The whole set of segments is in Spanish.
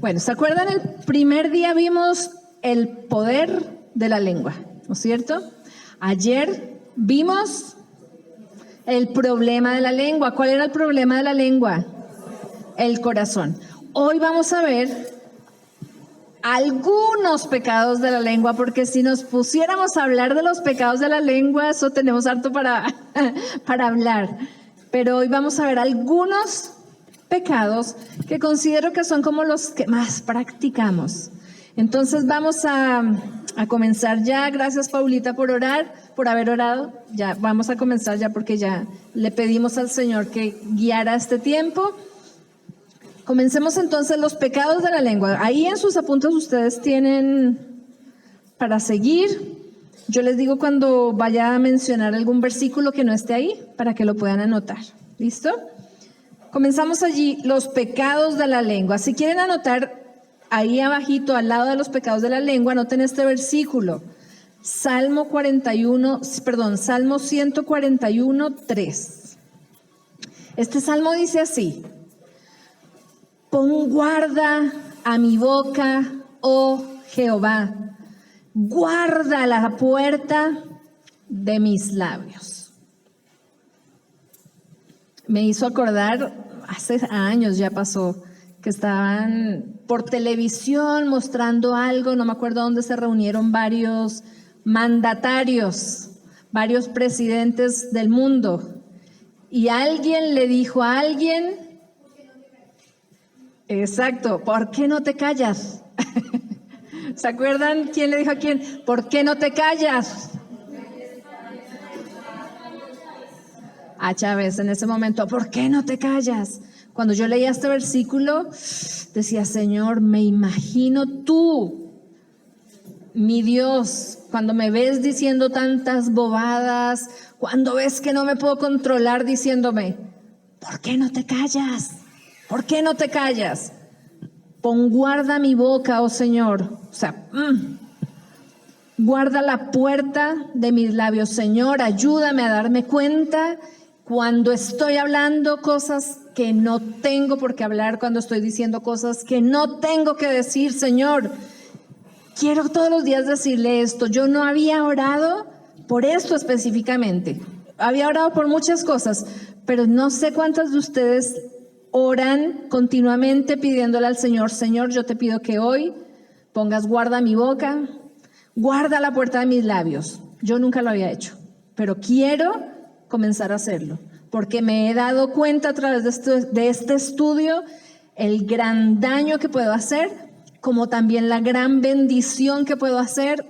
Bueno, ¿se acuerdan? El primer día vimos el poder de la lengua, ¿no es cierto? Ayer vimos el problema de la lengua. ¿Cuál era el problema de la lengua? El corazón. Hoy vamos a ver algunos pecados de la lengua, porque si nos pusiéramos a hablar de los pecados de la lengua, eso tenemos harto para hablar. Pero hoy vamos a ver algunos pecados que considero que son como los que más practicamos. Entonces vamos a comenzar ya. Gracias, Paulita, por orar, por haber orado. Ya vamos a comenzar ya, porque ya le pedimos al Señor que guiara este tiempo. Comencemos entonces los pecados de la lengua. Ahí en sus apuntes ustedes tienen para seguir. Yo les digo cuando vaya a mencionar algún versículo que no esté ahí, para que lo puedan anotar. ¿Listo? Comenzamos allí, los pecados de la lengua. Si quieren anotar ahí abajito, al lado de los pecados de la lengua, anoten este versículo. Salmo 141, 3. Este salmo dice así: pon guarda a mi boca, oh Jehová, guarda la puerta de mis labios. Me hizo acordar, hace años ya pasó, que estaban por televisión mostrando algo, no me acuerdo dónde se reunieron varios mandatarios, varios presidentes del mundo, y alguien le dijo a alguien, exacto, ¿por qué no te callas? ¿Se acuerdan quién le dijo a quién? ¿Por qué no te callas? A Chávez en ese momento, ¿por qué no te callas? Cuando yo leía este versículo, decía, Señor, me imagino tú, mi Dios, cuando me ves diciendo tantas bobadas, cuando ves que no me puedo controlar diciéndome, ¿por qué no te callas? ¿Por qué no te callas? Pon guarda mi boca, oh Señor. O sea, guarda la puerta de mis labios. Señor, ayúdame a darme cuenta cuando estoy hablando cosas que no tengo por qué hablar, cuando estoy diciendo cosas que no tengo que decir. Señor, quiero todos los días decirle esto. Yo no había orado por esto específicamente. Había orado por muchas cosas, pero no sé cuántas de ustedes oran continuamente pidiéndole al Señor, Señor, yo te pido que hoy pongas guarda mi boca, guarda la puerta de mis labios. Yo nunca lo había hecho, pero quiero comenzar a hacerlo, porque me he dado cuenta a través de este estudio el gran daño que puedo hacer, como también la gran bendición que puedo hacer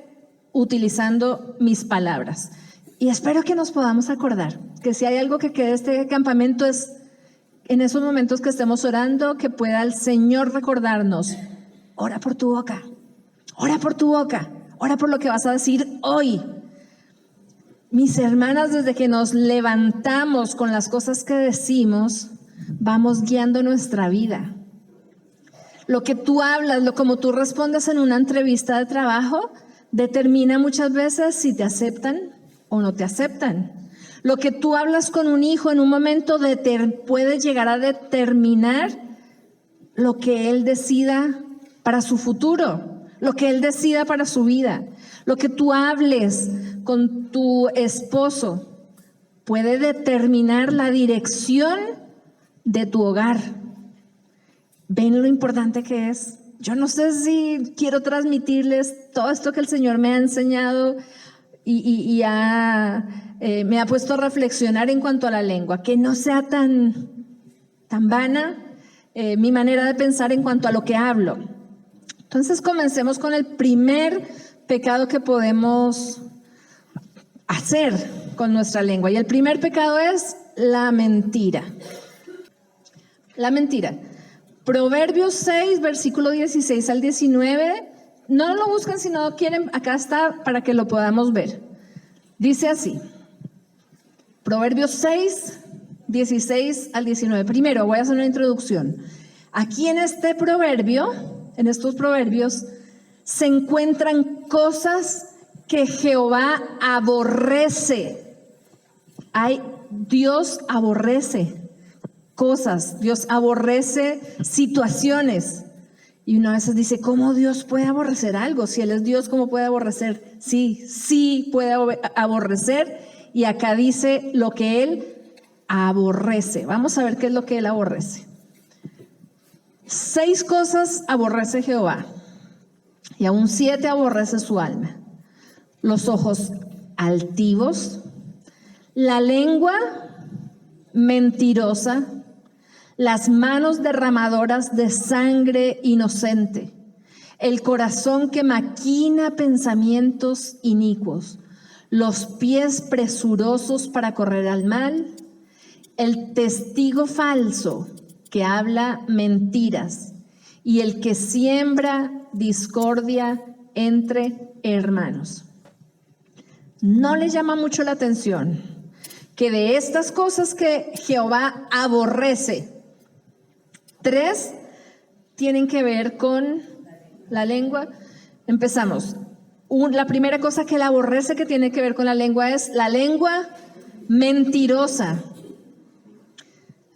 utilizando mis palabras. Y espero que nos podamos acordar que si hay algo que quede de este campamento es en esos momentos que estemos orando, que pueda el Señor recordarnos, ora por tu boca, ora por tu boca, ora por lo que vas a decir hoy. Mis hermanas, desde que nos levantamos con las cosas que decimos, vamos guiando nuestra vida. Lo que tú hablas, como tú respondes en una entrevista de trabajo, determina muchas veces si te aceptan o no te aceptan. Lo que tú hablas con un hijo en un momento puede llegar a determinar lo que él decida para su futuro, lo que él decida para su vida. Lo que tú hables con tu esposo puede determinar la dirección de tu hogar. ¿Ven lo importante que es? Yo no sé si quiero transmitirles todo esto que el Señor me ha enseñado y me ha puesto a reflexionar en cuanto a la lengua, que no sea tan vana mi manera de pensar en cuanto a lo que hablo. Entonces comencemos con el primer pecado que podemos hacer con nuestra lengua, y el primer pecado es la mentira. La mentira. Proverbios 6, versículo 16 al 19. No lo buscan si no quieren, acá está para que lo podamos ver. Dice así, Proverbios 6, 16 al 19. Primero voy a hacer una introducción. Aquí en este proverbio, en estos proverbios, se encuentran cosas que Jehová aborrece. Dios aborrece cosas, Dios aborrece situaciones Y uno a veces dice, ¿cómo Dios puede aborrecer algo? Si Él es Dios, ¿cómo puede aborrecer? Sí puede aborrecer. Y acá dice lo que Él aborrece. Vamos a ver qué es lo que Él aborrece. 6 cosas aborrece Jehová, y aún 7 aborrece su alma: los ojos altivos, la lengua mentirosa, las manos derramadoras de sangre inocente, el corazón que maquina pensamientos inicuos, los pies presurosos para correr al mal, el testigo falso que habla mentiras y el que siembra discordia entre hermanos. ¿No le llama mucho la atención que de estas cosas que Jehová aborrece, 3 tienen que ver con la lengua? Empezamos. La primera cosa que Él aborrece que tiene que ver con la lengua es la lengua mentirosa.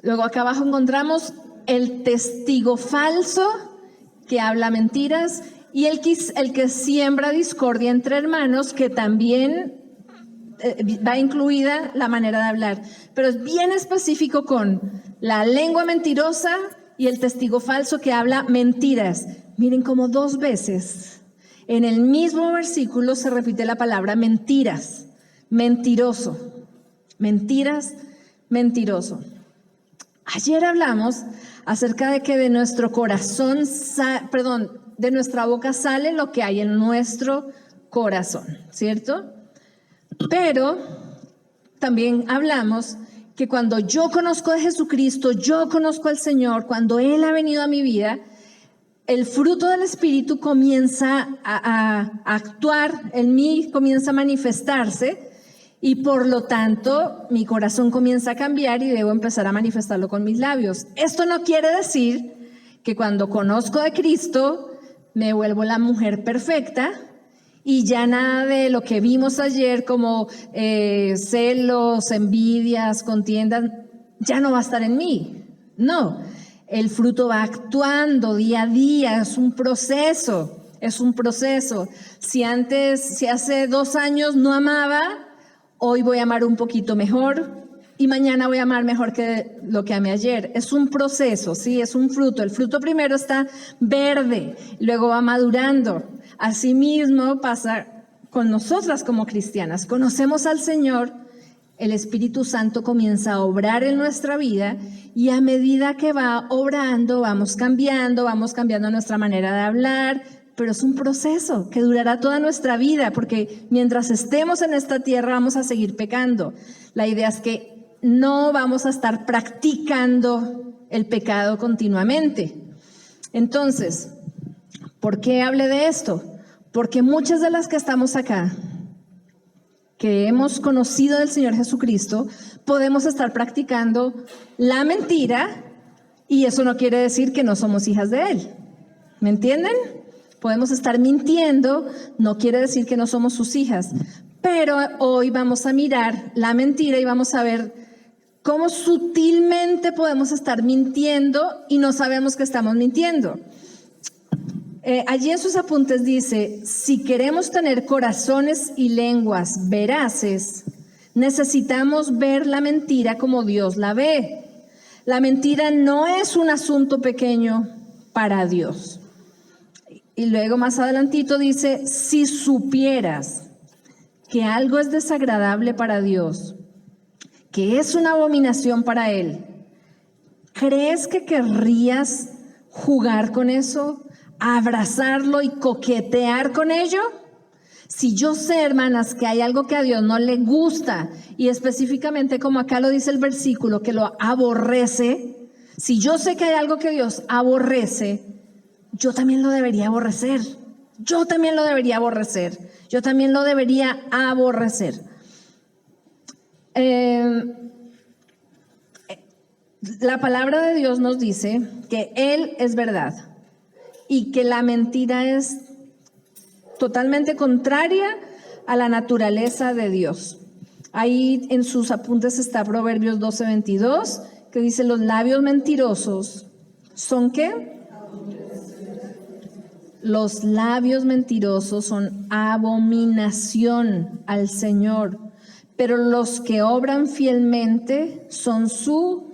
Luego acá abajo encontramos el testigo falso que habla mentiras y el que siembra discordia entre hermanos, que también va incluida la manera de hablar, pero es bien específico con la lengua mentirosa y el testigo falso que habla mentiras. Miren cómo 2 veces en el mismo versículo se repite la palabra mentiras, mentiroso, mentiras, mentiroso. Ayer hablamos acerca de que de nuestro corazón, de nuestra boca sale lo que hay en nuestro corazón, ¿cierto? Pero también hablamos que cuando yo conozco de Jesucristo, yo conozco al Señor, cuando Él ha venido a mi vida, el fruto del Espíritu comienza a actuar en mí, comienza a manifestarse, y por lo tanto mi corazón comienza a cambiar y debo empezar a manifestarlo con mis labios. Esto no quiere decir que cuando conozco de Cristo me vuelvo la mujer perfecta y ya nada de lo que vimos ayer como celos, envidias, contiendas, ya no va a estar en mí. No, el fruto va actuando día a día, es un proceso. Si hace 2 años no amaba, hoy voy a amar un poquito mejor y mañana voy a amar mejor que lo que amé ayer. Es un proceso, sí, es un fruto. El fruto primero está verde, luego va madurando. Asimismo pasa con nosotras como cristianas. Conocemos al Señor, el Espíritu Santo comienza a obrar en nuestra vida y a medida que va obrando vamos cambiando nuestra manera de hablar, pero es un proceso que durará toda nuestra vida, porque mientras estemos en esta tierra vamos a seguir pecando. La idea es que no vamos a estar practicando el pecado continuamente. Entonces, ¿por qué hablé de esto? Porque muchas de las que estamos acá, que hemos conocido del Señor Jesucristo, podemos estar practicando la mentira y eso no quiere decir que no somos hijas de Él. ¿Me entienden? Podemos estar mintiendo, no quiere decir que no somos sus hijas. Pero hoy vamos a mirar la mentira y vamos a ver cómo sutilmente podemos estar mintiendo y no sabemos que estamos mintiendo. Allí en sus apuntes dice, si queremos tener corazones y lenguas veraces, necesitamos ver la mentira como Dios la ve. La mentira no es un asunto pequeño para Dios. Y luego más adelantito dice, si supieras que algo es desagradable para Dios, que es una abominación para Él, ¿crees que querrías jugar con eso? ¿Abrazarlo y coquetear con ello? Si yo sé, hermanas, que hay algo que a Dios no le gusta, y específicamente como acá lo dice el versículo, que lo aborrece, si yo sé que hay algo que Dios aborrece, yo también lo debería aborrecer. La palabra de Dios nos dice que Él es verdad y que la mentira es totalmente contraria a la naturaleza de Dios. Ahí en sus apuntes está Proverbios 12:22, que dice, los labios mentirosos son ¿qué? Los labios mentirosos son abominación al Señor, pero los que obran fielmente son su...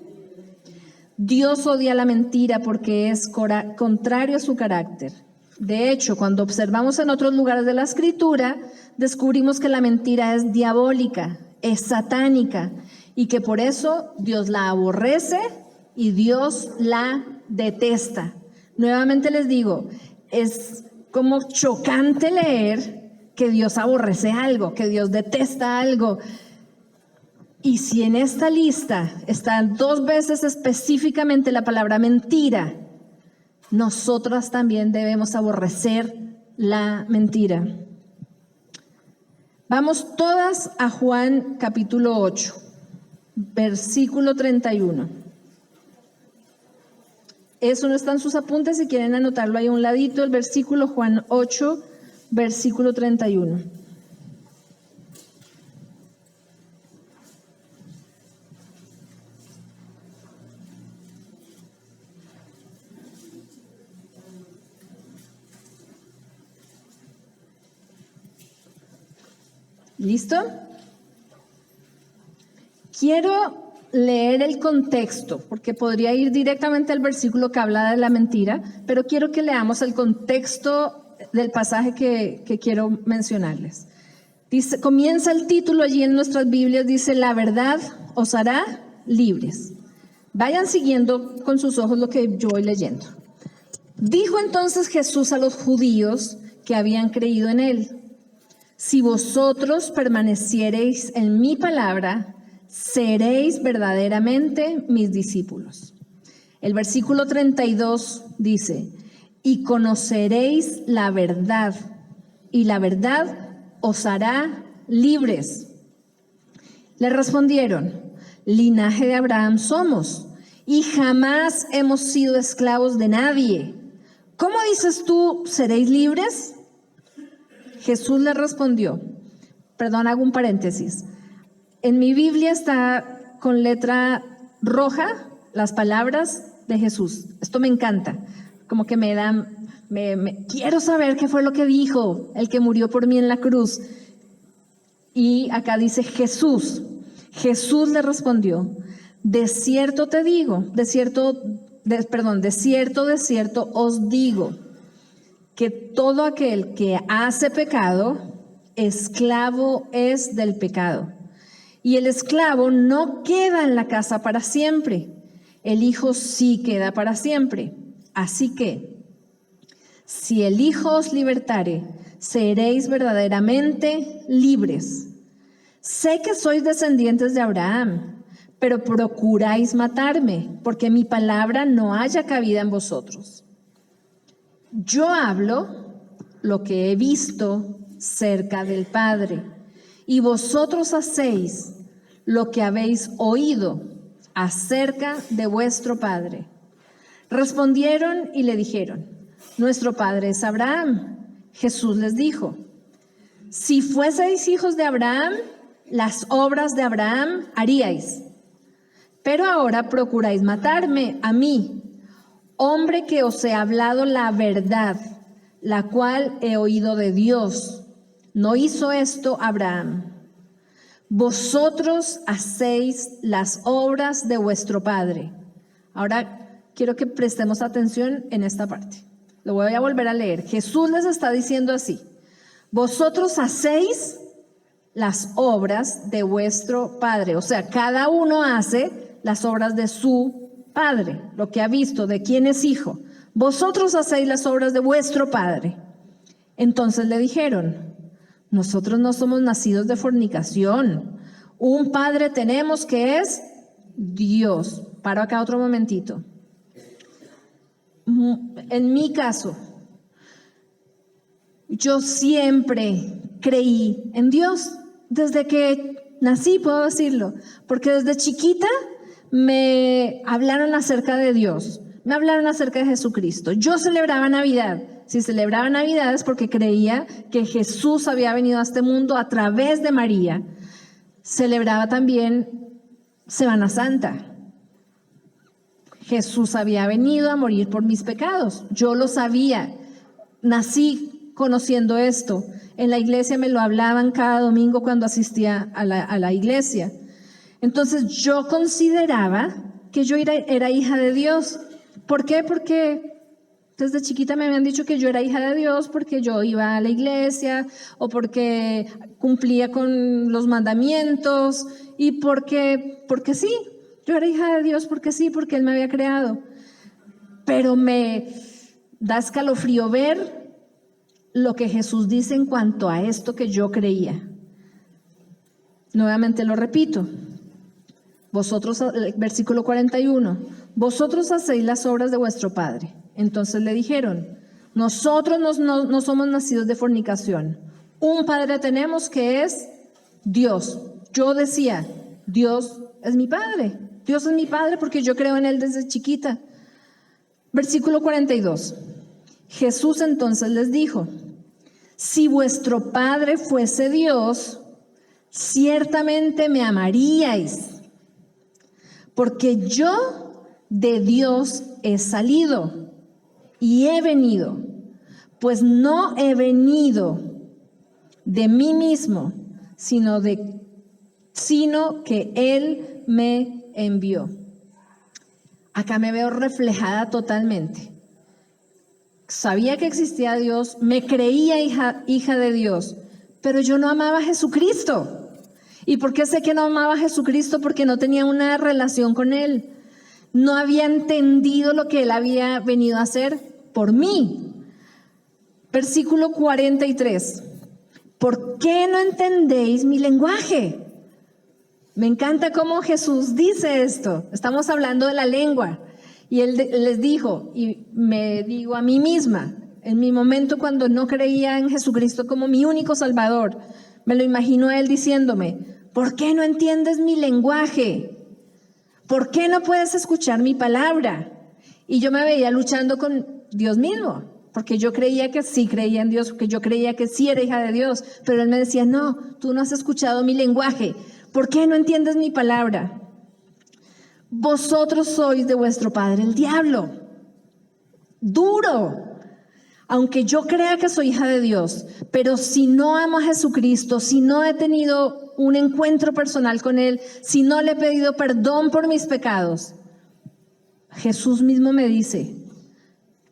Dios odia la mentira porque es contrario a su carácter. De hecho, cuando observamos en otros lugares de la Escritura, descubrimos que la mentira es diabólica, es satánica, y que por eso Dios la aborrece y Dios la detesta. Nuevamente les digo, es como chocante leer que Dios aborrece algo, que Dios detesta algo. Y si en esta lista está 2 veces específicamente la palabra mentira, nosotras también debemos aborrecer la mentira. Vamos todas a Juan capítulo 8, versículo 31. Eso no está en sus apuntes, si quieren anotarlo ahí a un ladito, el versículo Juan 8, versículo 31. ¿Listo? Quiero leer el contexto, porque podría ir directamente al versículo que habla de la mentira, pero quiero que leamos el contexto del pasaje que quiero mencionarles. Dice, comienza el título allí en nuestras Biblias, dice, la verdad os hará libres. Vayan siguiendo con sus ojos lo que yo voy leyendo. Dijo entonces Jesús a los judíos que habían creído en él, si vosotros permaneciereis en mi palabra, seréis verdaderamente mis discípulos. El versículo 32 dice, y conoceréis la verdad, y la verdad os hará libres. Le respondieron, linaje de Abraham somos, y jamás hemos sido esclavos de nadie. ¿Cómo dices tú, seréis libres? Jesús le respondió, perdón, hago un paréntesis. En mi Biblia está con letra roja las palabras de Jesús. Esto me encanta, como que quiero saber qué fue lo que dijo el que murió por mí en la cruz. Y acá dice Jesús. Jesús le respondió, de cierto te digo, de cierto os digo, que todo aquel que hace pecado, esclavo es del pecado. Y el esclavo no queda en la casa para siempre, el Hijo sí queda para siempre. Así que, si el Hijo os libertare, seréis verdaderamente libres. Sé que sois descendientes de Abraham, pero procuráis matarme, porque mi palabra no haya cabida en vosotros. Yo hablo lo que he visto cerca del Padre, y vosotros hacéis lo que habéis oído acerca de vuestro Padre. Respondieron y le dijeron, nuestro Padre es Abraham. Jesús les dijo, si fueseis hijos de Abraham, las obras de Abraham haríais. Pero ahora procuráis matarme a mí, hombre que os he hablado la verdad, la cual he oído de Dios. No hizo esto Abraham. Vosotros hacéis las obras de vuestro padre. Ahora quiero que prestemos atención en esta parte. Lo voy a volver a leer. Jesús les está diciendo así: vosotros hacéis las obras de vuestro padre. O sea, cada uno hace las obras de su padre, lo que ha visto, de quién es hijo. Vosotros hacéis las obras de vuestro padre. Entonces le dijeron, nosotros no somos nacidos de fornicación. Un padre tenemos que es Dios. Paro acá otro momentito. En mi caso, yo siempre creí en Dios. Desde que nací, puedo decirlo, porque desde chiquita me hablaron acerca de Dios, me hablaron acerca de Jesucristo. Yo celebraba Navidad. Si celebraba Navidad es porque creía que Jesús había venido a este mundo a través de María. Celebraba también Semana Santa. Jesús había venido a morir por mis pecados. Yo lo sabía. nací conociendo esto. En la iglesia me lo hablaban cada domingo cuando asistía a la iglesia. Entonces yo consideraba que yo era hija de Dios. ¿Por qué? Porque desde chiquita me habían dicho que yo era hija de Dios porque yo iba a la iglesia o porque cumplía con los mandamientos y porque sí, yo era hija de Dios porque sí, porque Él me había creado. Pero me da escalofrío ver lo que Jesús dice en cuanto a esto que yo creía. Nuevamente lo repito. Vosotros, versículo 41, vosotros hacéis las obras de vuestro padre. Entonces le dijeron, nosotros no somos nacidos de fornicación. Un padre tenemos que es Dios. Yo decía, Dios es mi padre. Dios es mi padre porque yo creo en Él desde chiquita. Versículo 42. Jesús entonces les dijo, si vuestro Padre fuese Dios, ciertamente me amaríais, porque yo de Dios he salido y he venido, pues no he venido de mí mismo, sino que Él me envió. Acá me veo reflejada totalmente. Sabía que existía Dios, me creía hija de Dios, pero yo no amaba a Jesucristo. ¿Y por qué sé que no amaba a Jesucristo? Porque no tenía una relación con Él. No había entendido lo que Él había venido a hacer por mí. Versículo 43. ¿Por qué no entendéis mi lenguaje? Me encanta cómo Jesús dice esto. Estamos hablando de la lengua. Y Él les dijo, y me digo a mí misma, en mi momento cuando no creía en Jesucristo como mi único Salvador, me lo imagino a Él diciéndome, ¿por qué no entiendes mi lenguaje? ¿Por qué no puedes escuchar mi palabra? Y yo me veía luchando con Dios mismo, porque yo creía que sí creía en Dios, porque yo creía que sí era hija de Dios, pero Él me decía, no, tú no has escuchado mi lenguaje, ¿por qué no entiendes mi palabra? Vosotros sois de vuestro padre el diablo. Duro. Aunque yo crea que soy hija de Dios, pero si no amo a Jesucristo, si no he tenido un encuentro personal con Él, si no le he pedido perdón por mis pecados, Jesús mismo me dice,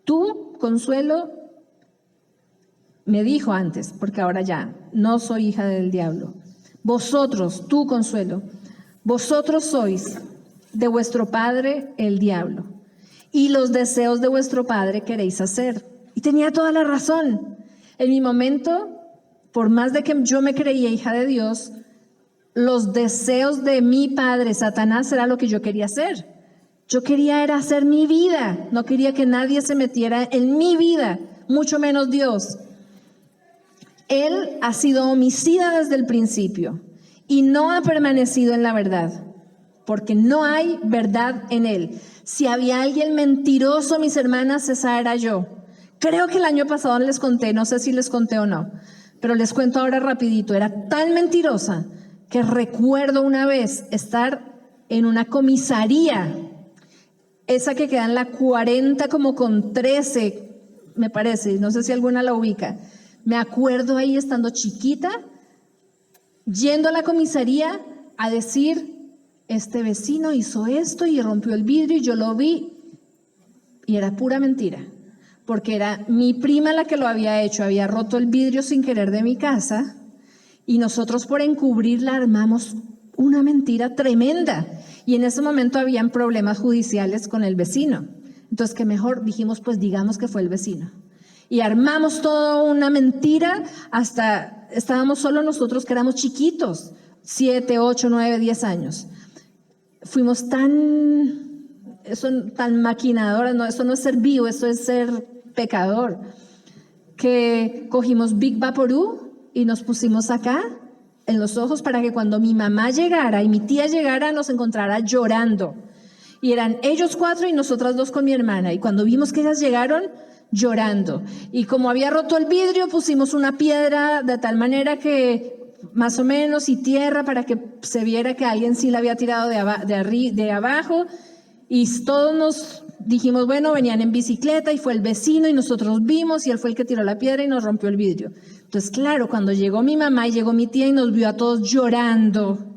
tú, Consuelo, me dijo antes, porque ahora ya no soy hija del diablo. Vosotros, tú, Consuelo, vosotros sois de vuestro padre el diablo, y los deseos de vuestro padre queréis hacer. Y tenía toda la razón. En mi momento, por más de que yo me creía hija de Dios, los deseos de mi padre, Satanás, era lo que yo quería hacer. Yo quería era hacer mi vida, no quería que nadie se metiera en mi vida, mucho menos Dios. Él ha sido homicida desde el principio y no ha permanecido en la verdad, porque no hay verdad en él. Si había alguien mentiroso, mis hermanas, esa era yo. Creo que el año pasado les conté, no sé si les conté o no, pero les cuento ahora rapidito. Era tan mentirosa que recuerdo una vez estar en una comisaría, esa que queda en la 40 como con 13, me parece, no sé si alguna la ubica. Me acuerdo ahí estando chiquita, yendo a la comisaría a decir, este vecino hizo esto y rompió el vidrio y yo lo vi, y era pura mentira, porque era mi prima la que lo había hecho, había roto el vidrio sin querer de mi casa y nosotros por encubrirla armamos una mentira tremenda y en ese momento habían problemas judiciales con el vecino. Entonces, que mejor dijimos, pues digamos que fue el vecino. Y armamos toda una mentira hasta estábamos solo nosotros que éramos chiquitos, 7, 8, 9, 10 años. Fuimos tan maquinadoras, no, eso no es ser vivo, eso es ser pecador, que cogimos Big Vaporú y nos pusimos acá en los ojos para que cuando mi mamá llegara y mi tía llegara nos encontrara llorando. Y eran ellos 4 y nosotras 2 con mi hermana. Y cuando vimos que ellas llegaron, llorando. Y como había roto el vidrio, pusimos una piedra de tal manera que más o menos y tierra para que se viera que alguien sí la había tirado de abajo. Y todos nos dijimos, bueno, venían en bicicleta y fue el vecino y nosotros vimos y él fue el que tiró la piedra y nos rompió el vidrio. Entonces, claro, cuando llegó mi mamá y llegó mi tía y nos vio a todos llorando,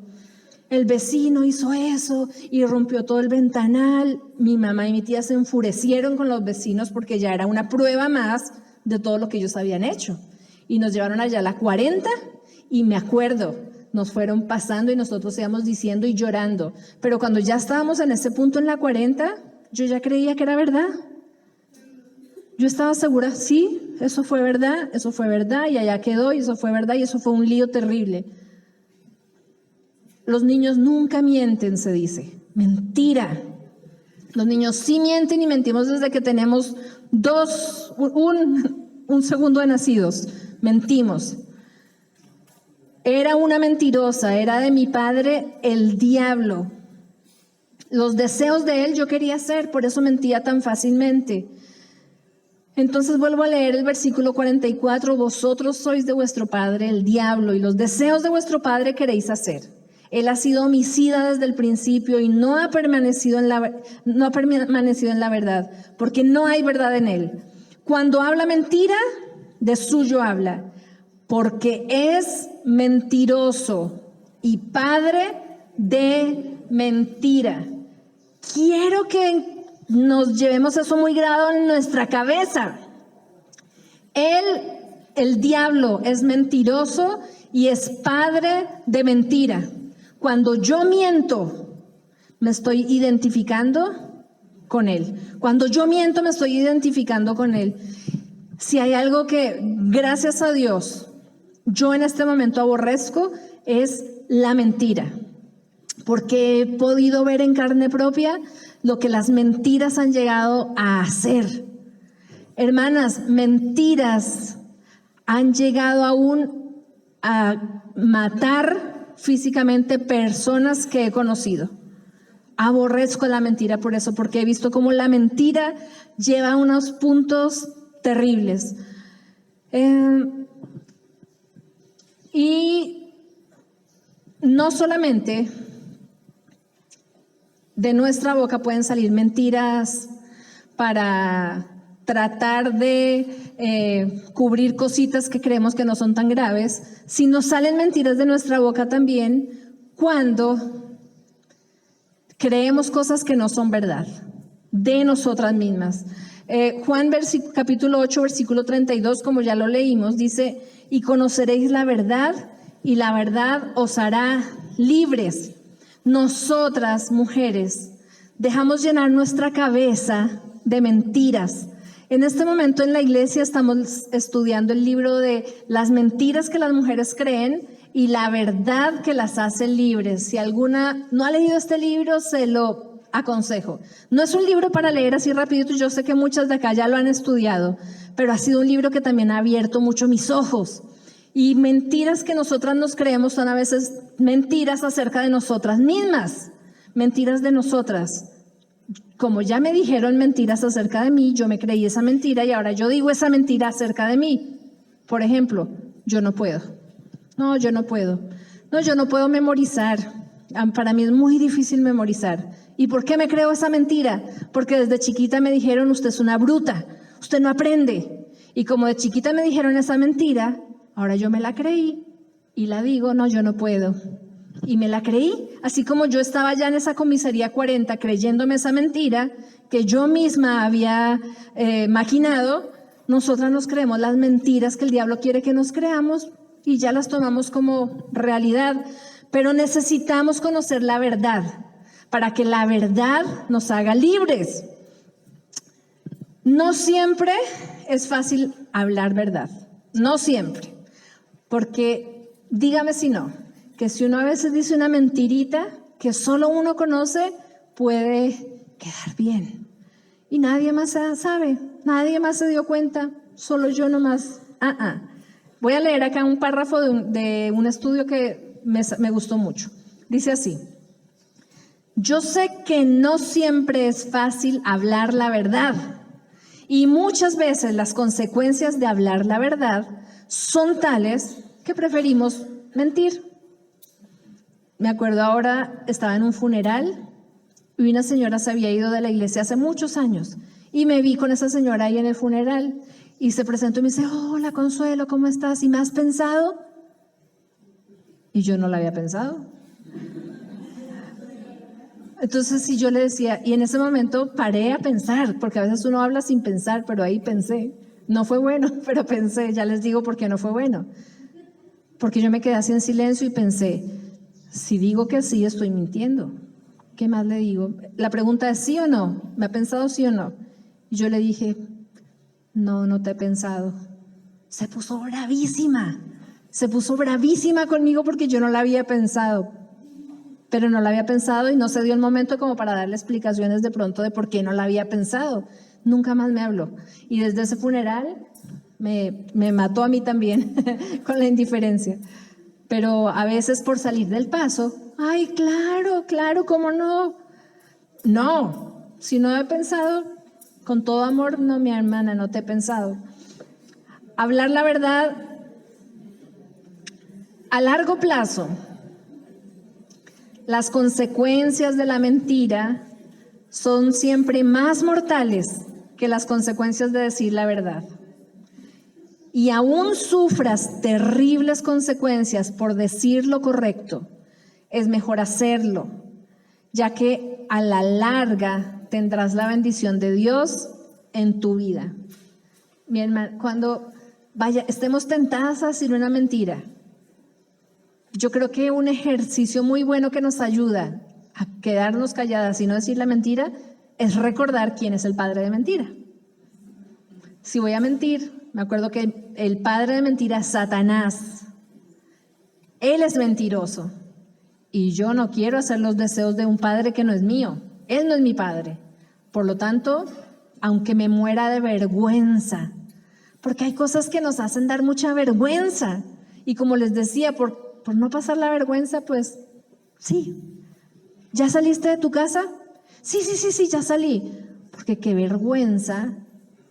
el vecino hizo eso y rompió todo el ventanal. Mi mamá y mi tía se enfurecieron con los vecinos porque ya era una prueba más de todo lo que ellos habían hecho. Y nos llevaron allá a la 40 y me acuerdo, nos fueron pasando y nosotros íbamos diciendo y llorando. Pero cuando ya estábamos en ese punto en la 40, yo ya creía que era verdad. Yo estaba segura, sí, eso fue verdad y allá quedó y eso fue verdad y eso fue un lío terrible. Los niños nunca mienten, se dice. Mentira. Los niños sí mienten y mentimos desde que tenemos un segundo de nacidos. Mentimos. Era una mentirosa, era de mi padre el diablo. Los deseos de él yo quería hacer, por eso mentía tan fácilmente. Entonces vuelvo a leer el versículo 44. Vosotros sois de vuestro padre el diablo y los deseos de vuestro padre queréis hacer. Él ha sido homicida desde el principio y no ha permanecido en la verdad, porque no hay verdad en él. Cuando habla mentira, de suyo habla, porque es mentiroso y padre de mentira. Quiero que nos llevemos eso muy grabado en nuestra cabeza. El diablo, es mentiroso y es padre de mentira. Cuando yo miento, me estoy identificando con él. Cuando yo miento, me estoy identificando con él. Si hay algo que, gracias a Dios, yo en este momento aborrezco, es la mentira. Porque he podido ver en carne propia lo que las mentiras han llegado a hacer. Hermanas, mentiras han llegado aún a matar físicamente personas que he conocido. Aborrezco la mentira por eso, porque he visto cómo la mentira lleva a unos puntos terribles. Y no solamente de nuestra boca pueden salir mentiras para tratar de cubrir cositas que creemos que no son tan graves, sino salen mentiras de nuestra boca también cuando creemos cosas que no son verdad, de nosotras mismas. Juan capítulo 8, versículo 32, como ya lo leímos, dice, y conoceréis la verdad, y la verdad os hará libres. Nosotras, mujeres, dejamos llenar nuestra cabeza de mentiras. En este momento en la iglesia estamos estudiando el libro de las mentiras que las mujeres creen y la verdad que las hace libres. Si alguna no ha leído este libro, se lo aconsejo. No es un libro para leer así rapidito, yo sé que muchas de acá ya lo han estudiado, pero ha sido un libro que también ha abierto mucho mis ojos. Y mentiras que nosotras nos creemos son a veces mentiras acerca de nosotras mismas, mentiras de nosotras. Como ya me dijeron mentiras acerca de mí, yo me creí esa mentira y ahora yo digo esa mentira acerca de mí. Por ejemplo, yo no puedo. No, yo no puedo. No, yo no puedo memorizar. Para mí es muy difícil memorizar. ¿Y por qué me creo esa mentira? Porque desde chiquita me dijeron, usted es una bruta, usted no aprende. Y como de chiquita me dijeron esa mentira, ahora yo me la creí y la digo, no, yo no puedo. Y me la creí, así como yo estaba ya en esa comisaría 40 creyéndome esa mentira que yo misma había maquinado. Nosotras nos creemos las mentiras que el diablo quiere que nos creamos y ya las tomamos como realidad. Pero necesitamos conocer la verdad para que la verdad nos haga libres. No siempre es fácil hablar verdad, no siempre, porque dígame si no, que si uno a veces dice una mentirita que solo uno conoce, puede quedar bien. Y nadie más sabe, nadie más se dio cuenta, solo yo nomás. Voy a leer acá un párrafo de un estudio que me gustó mucho. Dice así: yo sé que no siempre es fácil hablar la verdad y muchas veces las consecuencias de hablar la verdad son tales que preferimos mentir. Me acuerdo ahora, estaba en un funeral Y una señora se había ido de la iglesia hace muchos años y me vi con esa señora ahí en el funeral y se presentó y me dice, hola Consuelo, ¿cómo estás? ¿Y me has pensado? Y yo no la había pensado. Entonces sí, yo le decía, y en ese momento paré a pensar, porque a veces uno habla sin pensar, pero ahí pensé. No fue bueno, pero pensé, ya les digo por qué no fue bueno. Porque yo me quedé así en silencio y pensé, si digo que sí, estoy mintiendo. ¿Qué más le digo? La pregunta es sí o no. ¿Me ha pensado sí o no? Y yo le dije, no, no te he pensado. Se puso bravísima. Se puso bravísima conmigo porque yo no la había pensado. Pero no la había pensado y no se dio el momento como para darle explicaciones de pronto de por qué no la había pensado. Nunca más me habló. Y desde ese funeral me mató a mí también con la indiferencia. Pero a veces por salir del paso, ay, claro, claro, ¿cómo no? No, si no he pensado, con todo amor, no, mi hermana, no te he pensado. Hablar la verdad a largo plazo, las consecuencias de la mentira son siempre más mortales que las consecuencias de decir la verdad. Y aún sufras terribles consecuencias por decir lo correcto, es mejor hacerlo, ya que a la larga tendrás la bendición de Dios en tu vida. Mi hermano, cuando estemos tentadas a decir una mentira, yo creo que un ejercicio muy bueno que nos ayuda a quedarnos calladas y no decir la mentira es recordar quién es el padre de mentira. Si voy a mentir, me acuerdo que el padre de mentira es Satanás. Él es mentiroso. Y yo no quiero hacer los deseos de un padre que no es mío. Él no es mi padre. Por lo tanto, aunque me muera de vergüenza, porque hay cosas que nos hacen dar mucha vergüenza. Y como les decía, por no pasar la vergüenza, pues sí. ¿Ya saliste de tu casa? Sí, ya salí. Porque qué vergüenza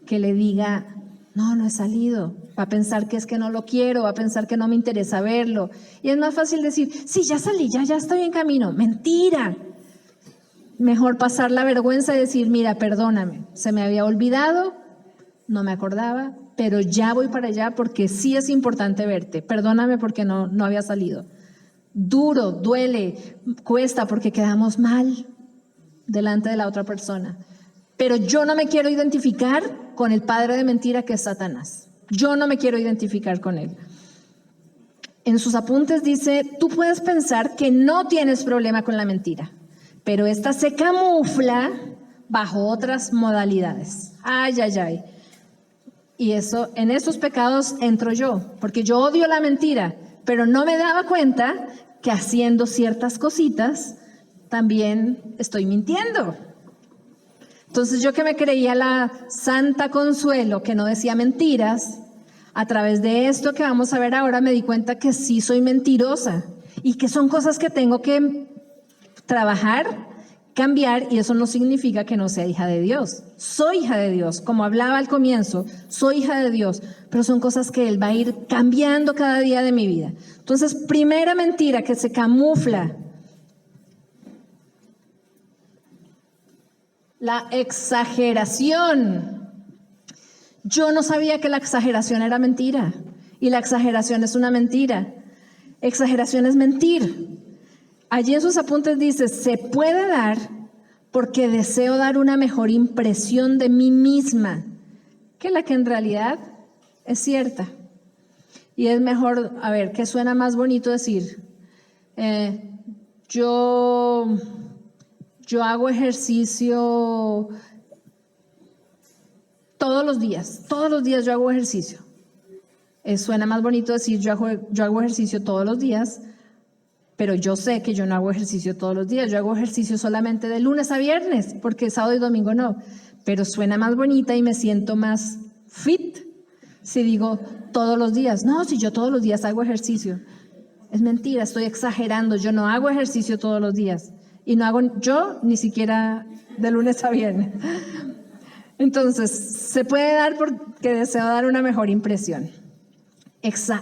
que le diga, no he salido. Va a pensar que es que no lo quiero, va a pensar que no me interesa verlo. Y es más fácil decir, sí, ya salí, ya estoy en camino. Mentira. Mejor pasar la vergüenza y decir, mira, perdóname, se me había olvidado, no me acordaba, pero ya voy para allá porque sí es importante verte. Perdóname porque no había salido. Duro, duele, cuesta porque quedamos mal delante de la otra persona. Pero yo no me quiero identificar con el padre de mentira que es Satanás. Yo no me quiero identificar con él. En sus apuntes dice, tú puedes pensar que no tienes problema con la mentira, pero esta se camufla bajo otras modalidades. Ay. Y en esos pecados entro yo, porque yo odio la mentira, pero no me daba cuenta que haciendo ciertas cositas también estoy mintiendo. Entonces yo que me creía la santa Consuelo, que no decía mentiras, a través de esto que vamos a ver ahora me di cuenta que sí soy mentirosa y que son cosas que tengo que trabajar, cambiar, y eso no significa que no sea hija de Dios. Soy hija de Dios, como hablaba al comienzo, soy hija de Dios, pero son cosas que Él va a ir cambiando cada día de mi vida. Entonces, primera mentira que se camufla: la exageración. Yo no sabía que la exageración era mentira, y la exageración es una mentira. Exageración es mentir. Allí en sus apuntes dice, se puede dar porque deseo dar una mejor impresión de mí misma que la que en realidad es cierta. Y es mejor, a ver, ¿qué suena más bonito decir? Yo hago ejercicio todos los días yo hago ejercicio. Suena más bonito decir yo hago ejercicio todos los días, pero yo sé que yo no hago ejercicio todos los días, yo hago ejercicio solamente de lunes a viernes, porque sábado y domingo no, pero suena más bonita y me siento más fit si digo todos los días. No, si yo todos los días hago ejercicio. Es mentira, estoy exagerando, yo no hago ejercicio todos los días y no hago yo ni siquiera de lunes a viernes. Entonces, se puede dar porque deseo dar una mejor impresión.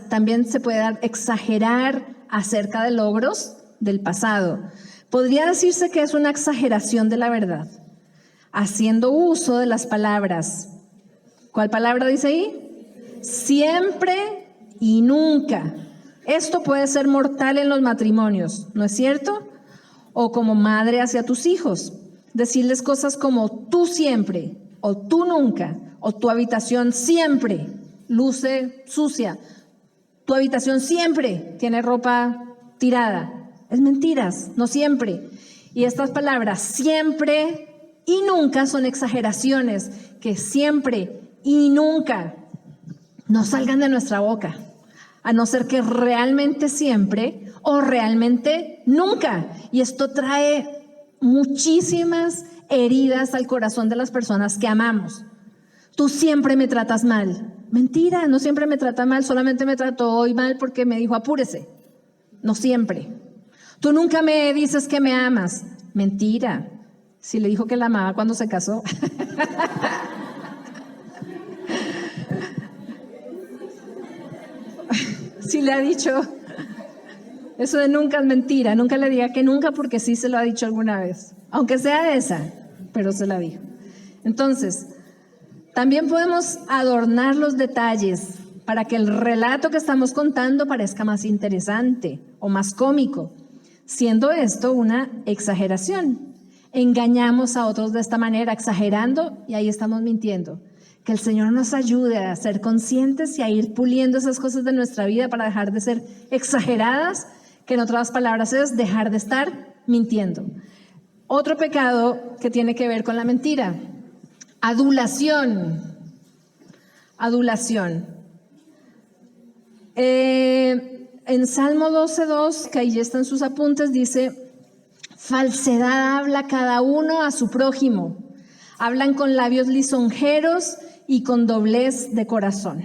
También se puede dar exagerar acerca de logros del pasado. Podría decirse que es una exageración de la verdad, haciendo uso de las palabras. ¿Cuál palabra dice ahí? Siempre y nunca. Esto puede ser mortal en los matrimonios, ¿no es cierto? O como madre hacia tus hijos. Decirles cosas como tú siempre, o tú nunca, o tu habitación siempre luce sucia, tu habitación siempre tiene ropa tirada. Es mentiras, no siempre. Y estas palabras siempre y nunca son exageraciones, que siempre y nunca no salgan de nuestra boca, a no ser que realmente siempre o realmente nunca. Y esto trae muchísimas heridas al corazón de las personas que amamos. Tú siempre me tratas mal. Mentira, no siempre me trata mal, solamente me trató hoy mal porque me dijo apúrese. No siempre. Tú nunca me dices que me amas. Mentira. Si le dijo que la amaba cuando se casó. Si le ha dicho, eso de nunca es mentira. Nunca le diga que nunca, porque sí se lo ha dicho alguna vez. Aunque sea esa, pero se la dijo. Entonces, también podemos adornar los detalles para que el relato que estamos contando parezca más interesante o más cómico, siendo esto una exageración. Engañamos a otros de esta manera, exagerando, y ahí estamos mintiendo. Que el Señor nos ayude a ser conscientes y a ir puliendo esas cosas de nuestra vida para dejar de ser exageradas, que en otras palabras es dejar de estar mintiendo. Otro pecado que tiene que ver con la mentira: adulación. Adulación. En Salmo 12:2, que ahí están sus apuntes, dice: falsedad habla cada uno a su prójimo. Hablan con labios lisonjeros y con doblez de corazón.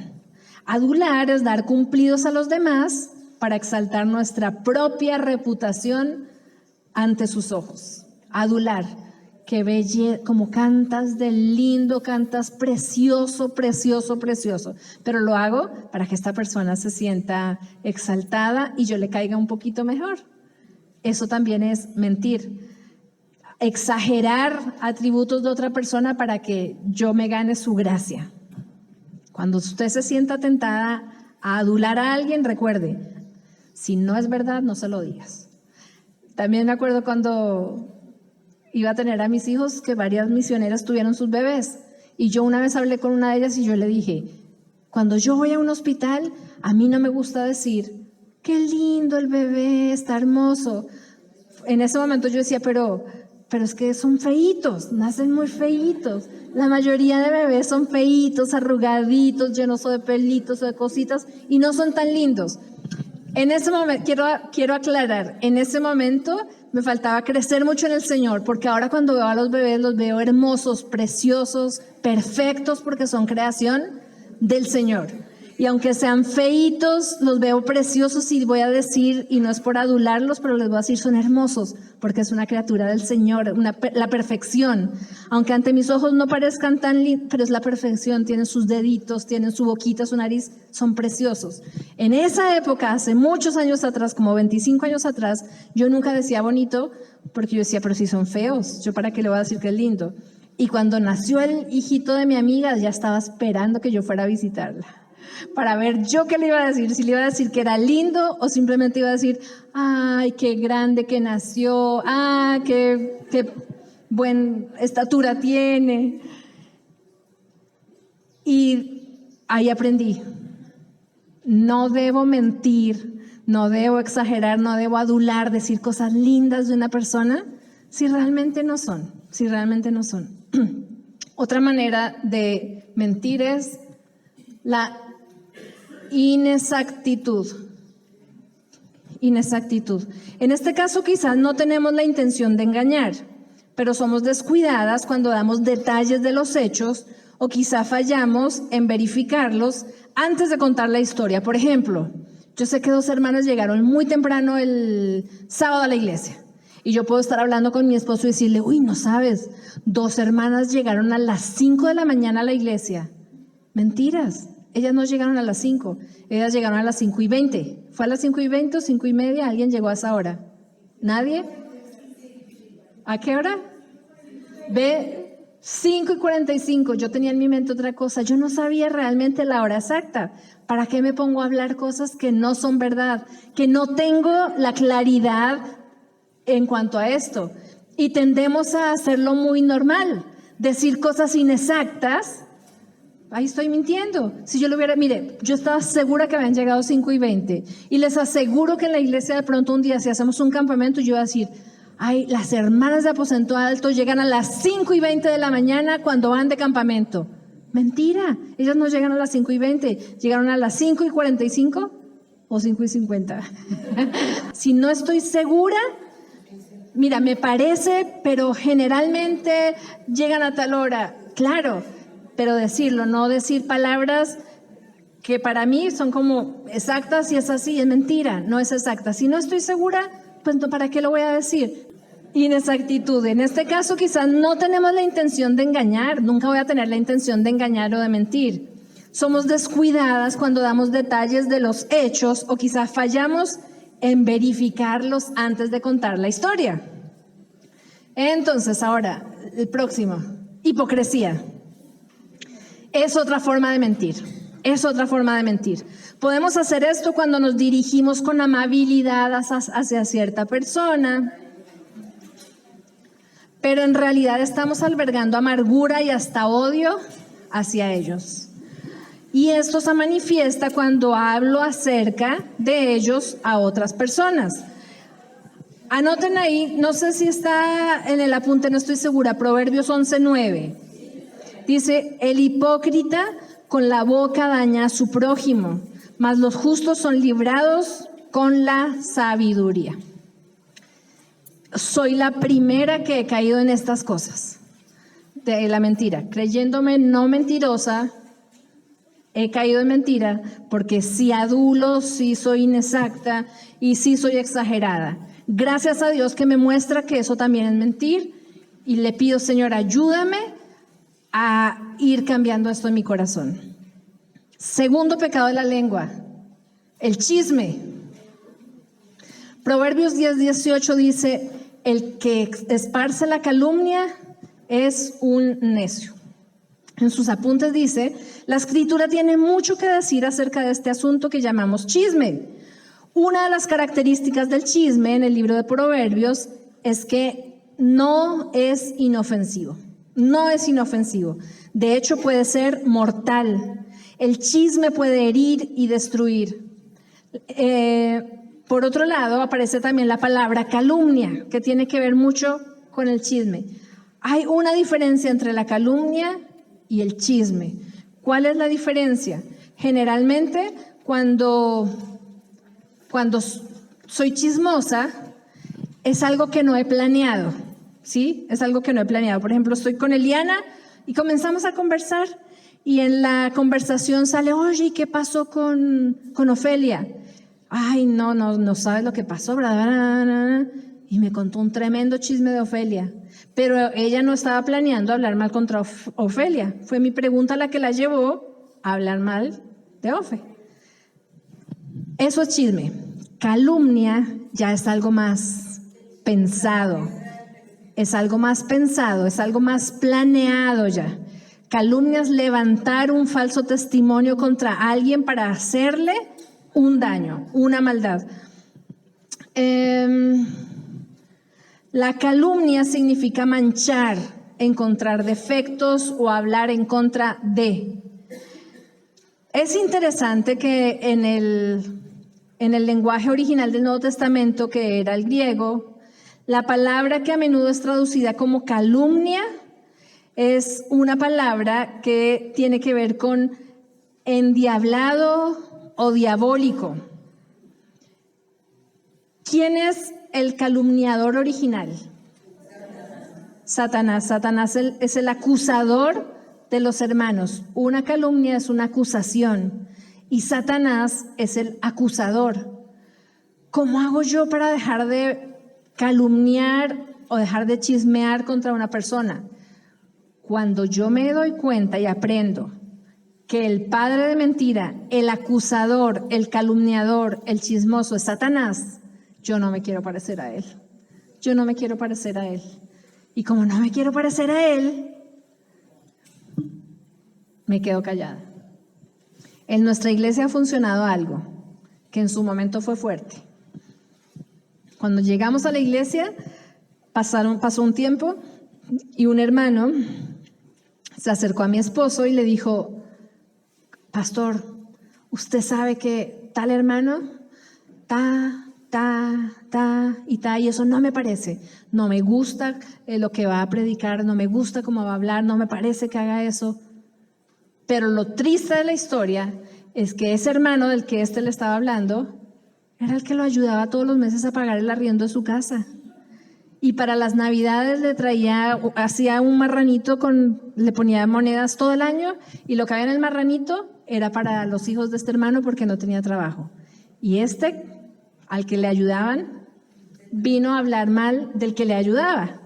Adular es dar cumplidos a los demás para exaltar nuestra propia reputación ante sus ojos. Adular. Qué belleza, como cantas de lindo, cantas precioso, precioso, precioso. Pero lo hago para que esta persona se sienta exaltada y yo le caiga un poquito mejor. Eso también es mentir. Exagerar atributos de otra persona para que yo me gane su gracia. Cuando usted se sienta tentada a adular a alguien, recuerde, si no es verdad, no se lo digas. También me acuerdo cuando iba a tener a mis hijos, que varias misioneras tuvieron sus bebés, y yo una vez hablé con una de ellas y yo le dije: cuando yo voy a un hospital, a mí no me gusta decir qué lindo el bebé, está hermoso. En ese momento yo decía, pero es que son feitos, nacen muy feitos. La mayoría de bebés son feitos, arrugaditos, llenos de pelitos o de cositas, y no son tan lindos. En ese momento, quiero aclarar, en ese momento me faltaba crecer mucho en el Señor, porque ahora cuando veo a los bebés los veo hermosos, preciosos, perfectos, porque son creación del Señor. Y aunque sean feitos, los veo preciosos, y voy a decir, y no es por adularlos, pero les voy a decir, son hermosos, porque es una criatura del Señor, la perfección. Aunque ante mis ojos no parezcan tan lindos, pero es la perfección, tienen sus deditos, tienen su boquita, su nariz, son preciosos. En esa época, hace muchos años atrás, como 25 años atrás, yo nunca decía bonito, porque yo decía, pero si son feos, ¿yo para qué le voy a decir que es lindo? Y cuando nació el hijito de mi amiga, ya estaba esperando que yo fuera a visitarla, para ver yo qué le iba a decir, si le iba a decir que era lindo o simplemente iba a decir, ay, qué grande que nació, qué buena estatura tiene. Y ahí aprendí, no debo mentir, no debo exagerar, no debo adular, decir cosas lindas de una persona si realmente no son, Otra manera de mentir es la inexactitud. En este caso quizás no tenemos la intención de engañar, pero somos descuidadas cuando damos detalles de los hechos, o quizá fallamos en verificarlos antes de contar la historia. Por ejemplo, yo sé que 2 hermanas llegaron muy temprano el sábado a la iglesia, y yo puedo estar hablando con mi esposo y decirle, uy, no sabes, 2 hermanas llegaron a las 5 de la mañana a la iglesia. Mentiras. Ellas no llegaron a las 5, ellas llegaron a las 5:20. ¿Fue a las 5:20 o 5:30? ¿Alguien llegó a esa hora? ¿Nadie? ¿A qué hora? Ve, 5:45. Yo tenía en mi mente otra cosa. Yo no sabía realmente la hora exacta. ¿Para qué me pongo a hablar cosas que no son verdad? Que no tengo la claridad en cuanto a esto. Y tendemos a hacerlo muy normal. Decir cosas inexactas. Ahí estoy mintiendo. Si yo lo hubiera, mire, yo estaba segura que habían llegado 5:20 y les aseguro que en la iglesia de pronto un día si hacemos un campamento yo iba a decir, ay, las hermanas de Aposento Alto llegan a las 5:20 de la mañana cuando van de campamento. Mentira, ellas no llegan a las 5:20, llegaron a las 5:45 o 5:50. Si no estoy segura, mira, me parece, pero generalmente llegan a tal hora. Claro, pero decirlo, no decir palabras que para mí son como exactas y es así, es mentira, no es exacta. Si no estoy segura, pues ¿para qué lo voy a decir? Inexactitud. En este caso quizás no tenemos la intención de engañar, nunca voy a tener la intención de engañar o de mentir. Somos descuidadas cuando damos detalles de los hechos o quizás fallamos en verificarlos antes de contar la historia. Entonces, ahora, el próximo, hipocresía. Es otra forma de mentir, es otra forma de mentir. Podemos hacer esto cuando nos dirigimos con amabilidad hacia cierta persona, pero en realidad estamos albergando amargura y hasta odio hacia ellos. Y esto se manifiesta cuando hablo acerca de ellos a otras personas. Anoten ahí, no sé si está en el apunte, no estoy segura, Proverbios 11:9. Dice, el hipócrita con la boca daña a su prójimo, mas los justos son librados con la sabiduría. Soy la primera que he caído en estas cosas, de la mentira. Creyéndome no mentirosa, he caído en mentira porque sí adulo, sí soy inexacta y sí soy exagerada. Gracias a Dios que me muestra que eso también es mentir y le pido, Señor, ayúdame a ir cambiando esto en mi corazón. Segundo pecado de la lengua, el chisme. Proverbios 10:18 dice, el que esparce la calumnia es un necio. En sus apuntes dice, la escritura tiene mucho que decir acerca de este asunto que llamamos chisme. Una de las características del chisme en el libro de Proverbios es que no es inofensivo. No es inofensivo. De hecho, puede ser mortal. El chisme puede herir y destruir. Por otro lado, aparece también la palabra calumnia, que tiene que ver mucho con el chisme. Hay una diferencia entre la calumnia y el chisme. ¿Cuál es la diferencia? Generalmente, cuando soy chismosa, es algo que no he planeado, ¿sí? Es algo que no he planeado. Por ejemplo, estoy con Eliana y comenzamos a conversar y en la conversación sale, oye, ¿qué pasó con Ofelia? Ay, no sabes lo que pasó, ¿verdad? Y me contó un tremendo chisme de Ofelia. Pero ella no estaba planeando hablar mal contra Ofelia. Fue mi pregunta la que la llevó a hablar mal de Ofe. Eso es chisme. Calumnia ya es algo más pensado. Es algo más pensado, es algo más planeado ya. Calumnia es levantar un falso testimonio contra alguien para hacerle un daño, una maldad. La calumnia significa manchar, encontrar defectos o hablar en contra de. Es interesante que en el lenguaje original del Nuevo Testamento, que era el griego, la palabra que a menudo es traducida como calumnia es una palabra que tiene que ver con endiablado o diabólico. ¿Quién es el calumniador original? Satanás. Satanás es el acusador de los hermanos. Una calumnia es una acusación y Satanás es el acusador. ¿Cómo hago yo para dejar de calumniar o dejar de chismear contra una persona? Cuando yo me doy cuenta y aprendo que el padre de mentira, el acusador, el calumniador, el chismoso es Satanás, yo no me quiero parecer a él. Yo no me quiero parecer a él. Y como no me quiero parecer a él, me quedo callada. En nuestra iglesia ha funcionado algo que en su momento fue fuerte. Cuando llegamos a la iglesia, pasó un tiempo y un hermano se acercó a mi esposo y le dijo: pastor, ¿usted sabe que tal hermano y eso no me parece? No me gusta lo que va a predicar, no me gusta cómo va a hablar, no me parece que haga eso. Pero lo triste de la historia es que ese hermano del que le estaba hablando era el que lo ayudaba todos los meses a pagar el arriendo de su casa. Y para las Navidades hacía un marranito, le ponía monedas todo el año, y lo que había en el marranito era para los hijos de este hermano porque no tenía trabajo. Y al que le ayudaban, vino a hablar mal del que le ayudaba.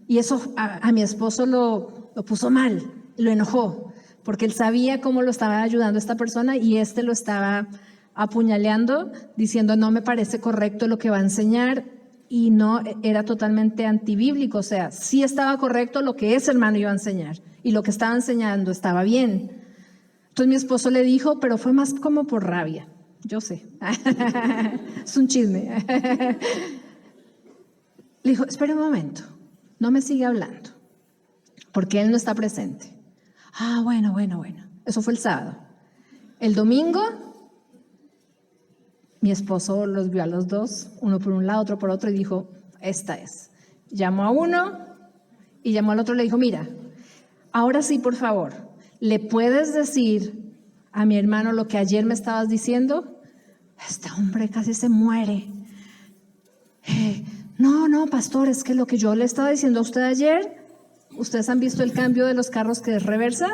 Y eso a mi esposo lo puso mal, lo enojó, porque él sabía cómo lo estaba ayudando esta persona y lo estaba apuñaleando, diciendo: no me parece correcto lo que va a enseñar. Y no, era totalmente antibíblico. O sea, sí estaba correcto lo que ese hermano iba a enseñar y lo que estaba enseñando estaba bien. Entonces mi esposo le dijo, pero fue más como por rabia. Yo sé, es un chisme. Le dijo: espera un momento, no me siga hablando, porque él no está presente. Bueno. Eso fue el sábado. El domingo, mi esposo los vio a los dos, uno por un lado, otro por otro, y dijo: esta es. Llamó a uno y llamó al otro y le dijo: mira, ahora sí, por favor, ¿le puedes decir a mi hermano lo que ayer me estabas diciendo? Este hombre casi se muere. No, pastor, es que lo que yo le estaba diciendo a usted ayer, ¿ustedes han visto el cambio de los carros que es reversa?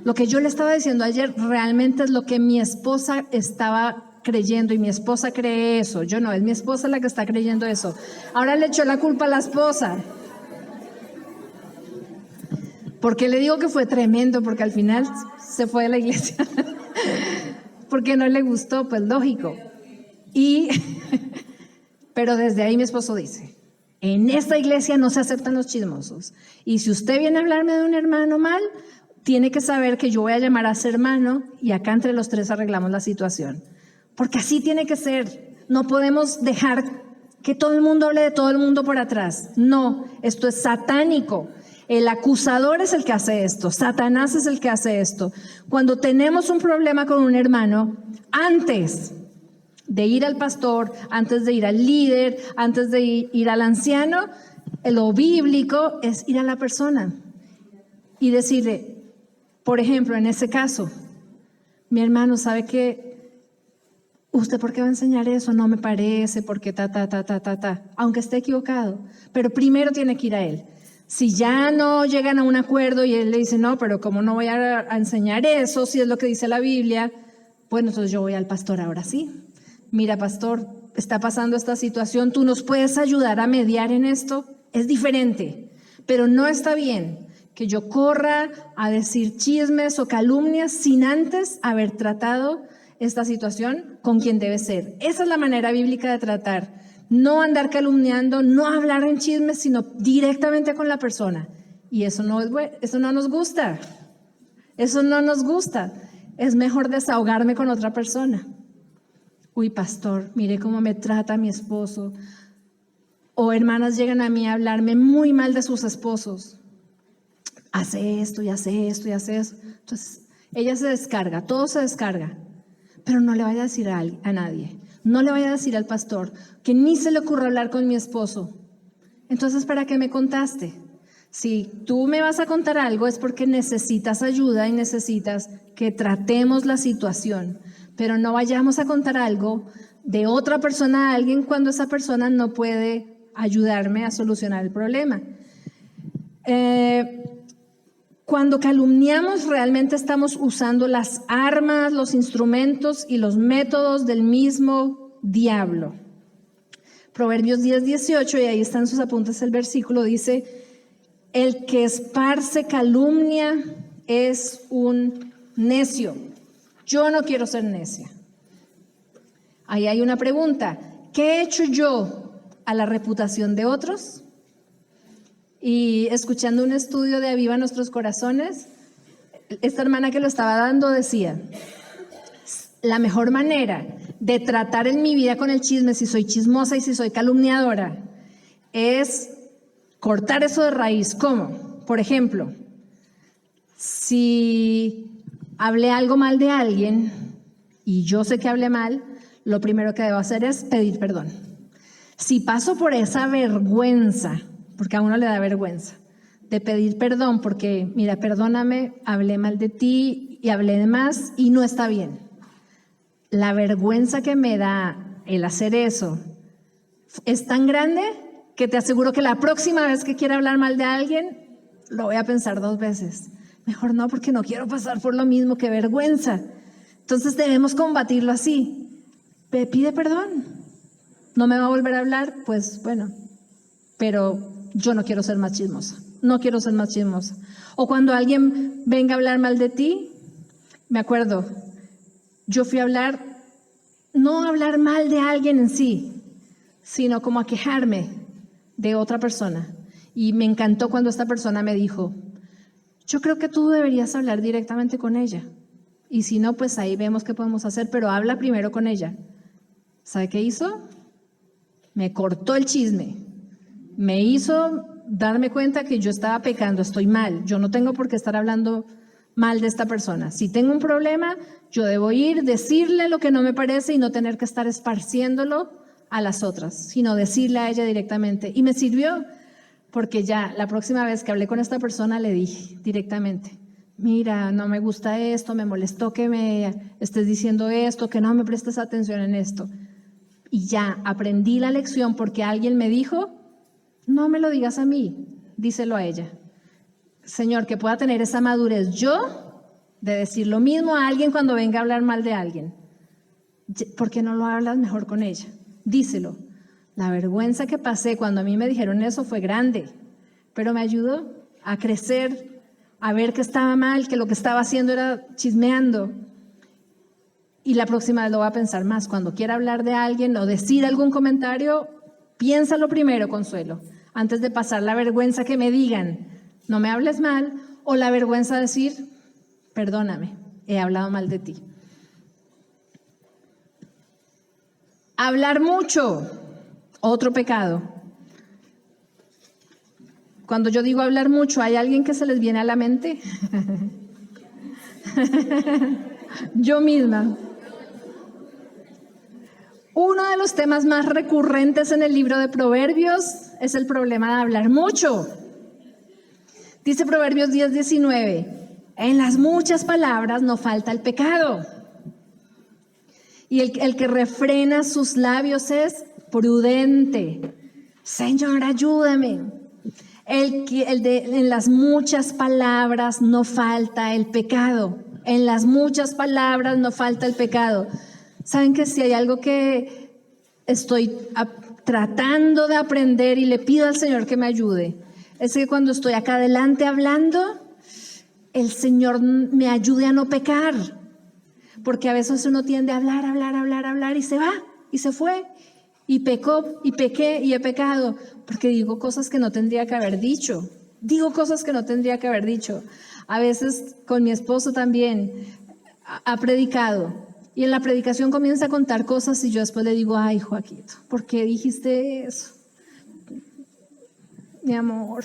Lo que yo le estaba diciendo ayer realmente es lo que mi esposa estaba creyendo, y mi esposa cree eso. Yo no, es mi esposa la que está creyendo eso. Ahora le echó la culpa a la esposa. ¿Por qué le digo que fue tremendo? Porque al final se fue de la iglesia. Porque no le gustó, pues lógico. Pero desde ahí mi esposo dice: en esta iglesia no se aceptan los chismosos. Y si usted viene a hablarme de un hermano mal, tiene que saber que yo voy a llamar a ese hermano y acá entre los tres arreglamos la situación. Porque así tiene que ser. No podemos dejar que todo el mundo hable de todo el mundo por atrás. No, esto es satánico. El acusador es el que hace esto. Satanás es el que hace esto. Cuando tenemos un problema con un hermano, antes de ir al pastor, antes de ir al líder, antes de ir al anciano, lo bíblico es ir a la persona y decirle, por ejemplo, en ese caso: mi hermano, ¿sabe qué? ¿Usted por qué va a enseñar eso? No me parece, porque aunque esté equivocado, pero primero tiene que ir a él. Si ya no llegan a un acuerdo y él le dice: no, pero ¿cómo no voy a enseñar eso si es lo que dice la Biblia? Bueno, entonces yo voy al pastor ahora sí. Mira, pastor, está pasando esta situación, ¿tú nos puedes ayudar a mediar en esto? Es diferente, pero no está bien que yo corra a decir chismes o calumnias sin antes haber tratado esta situación con quien debe ser. Esa es la manera bíblica de tratar. No andar calumniando, no hablar en chismes, sino directamente con la persona. Y eso no es bueno, eso no nos gusta. Eso no nos gusta. Es mejor desahogarme con otra persona. Uy, pastor, mire cómo me trata mi esposo. O hermanas llegan a mí a hablarme muy mal de sus esposos. Hace esto y hace esto y hace eso. Entonces, ella se descarga, todo se descarga. Pero no le vaya a decir a nadie. No le vaya a decir al pastor, que ni se le ocurra hablar con mi esposo. Entonces, ¿para qué me contaste? Si tú me vas a contar algo es porque necesitas ayuda y necesitas que tratemos la situación. Pero no vayamos a contar algo de otra persona a alguien cuando esa persona no puede ayudarme a solucionar el problema. Cuando calumniamos, realmente estamos usando las armas, los instrumentos y los métodos del mismo diablo. Proverbios 10:18, y ahí están sus apuntes, el versículo dice: el que esparce calumnia es un necio. Yo no quiero ser necia. Ahí hay una pregunta: ¿qué he hecho yo a la reputación de otros? y escuchando un estudio de Aviva Nuestros Corazones, esta hermana que lo estaba dando decía, la mejor manera de tratar en mi vida con el chisme, si soy chismosa y si soy calumniadora, es cortar eso de raíz. ¿Cómo? Por ejemplo, si hablé algo mal de alguien y yo sé que hablé mal, lo primero que debo hacer es pedir perdón. Si paso por esa vergüenza, porque a uno le da vergüenza, de pedir perdón, porque mira, perdóname, hablé mal de ti y hablé de más y no está bien. La vergüenza que me da el hacer eso es tan grande que te aseguro que la próxima vez que quiera hablar mal de alguien, lo voy a pensar 2 veces. Mejor no, porque no quiero pasar por lo mismo, qué vergüenza. Entonces debemos combatirlo así. Pide perdón. ¿No me va a volver a hablar? Pues bueno, pero yo no quiero ser más chismosa. No quiero ser más chismosa. O cuando alguien venga a hablar mal de ti, me acuerdo, yo fui a hablar, no a hablar mal de alguien en sí, sino como a quejarme de otra persona. Y me encantó cuando esta persona me dijo, yo creo que tú deberías hablar directamente con ella. Y si no, pues ahí vemos qué podemos hacer, pero habla primero con ella. ¿Sabe qué hizo? Me cortó el chisme. Me hizo darme cuenta que yo estaba pecando, estoy mal. Yo no tengo por qué estar hablando mal de esta persona. Si tengo un problema, yo debo ir, decirle lo que no me parece y no tener que estar esparciéndolo a las otras, sino decirle a ella directamente. Y me sirvió porque ya la próxima vez que hablé con esta persona le dije directamente, mira, no me gusta esto, me molestó que me estés diciendo esto, que no me prestes atención en esto. Y ya aprendí la lección porque alguien me dijo, no me lo digas a mí, díselo a ella. Señor, que pueda tener esa madurez yo de decir lo mismo a alguien cuando venga a hablar mal de alguien. ¿Por qué no lo hablas mejor con ella? Díselo. La vergüenza que pasé cuando a mí me dijeron eso fue grande, pero me ayudó a crecer, a ver que estaba mal, que lo que estaba haciendo era chismeando. Y la próxima vez lo voy a pensar más. Cuando quiera hablar de alguien o decir algún comentario, piénsalo primero, Consuelo, antes de pasar la vergüenza que me digan, no me hables mal, o la vergüenza de decir, perdóname, he hablado mal de ti. Hablar mucho, otro pecado. Cuando yo digo hablar mucho, ¿hay alguien que se les viene a la mente? Yo misma. Uno de los temas más recurrentes en el libro de Proverbios es el problema de hablar mucho. Dice Proverbios 10:19, en las muchas palabras no falta el pecado. Y el que refrena sus labios prudente. Señor, ayúdame. En las muchas palabras no falta el pecado. En las muchas palabras no falta el pecado. ¿Saben que si hay algo que estoy tratando de aprender y le pido al Señor que me ayude? Es que cuando estoy acá adelante hablando, el Señor me ayude a no pecar. Porque a veces uno tiende a hablar y se va y se fue. Y pecó y pequé y he pecado. Porque digo cosas que no tendría que haber dicho. Digo cosas que no tendría que haber dicho. A veces con mi esposo también ha predicado. Y en la predicación comienza a contar cosas y yo después le digo, ay, Joaquito, ¿por qué dijiste eso? Mi amor.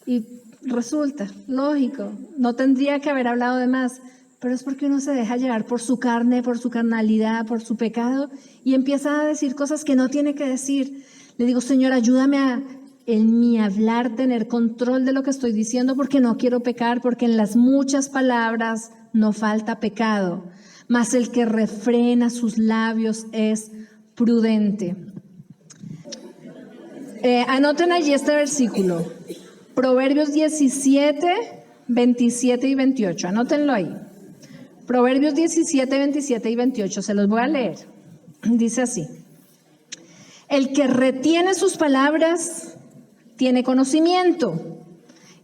Y resulta, lógico, no tendría que haber hablado de más, pero es porque uno se deja llevar por su carne, por su carnalidad, por su pecado y empieza a decir cosas que no tiene que decir. Le digo, Señor, ayúdame en mi hablar, tener control de lo que estoy diciendo porque no quiero pecar, porque en las muchas palabras no falta pecado. Mas el que refrena sus labios es prudente. Anoten allí este versículo, Proverbios 17, 27 y 28, anótenlo ahí. Proverbios 17, 27 y 28, se los voy a leer. Dice así, el que retiene sus palabras tiene conocimiento,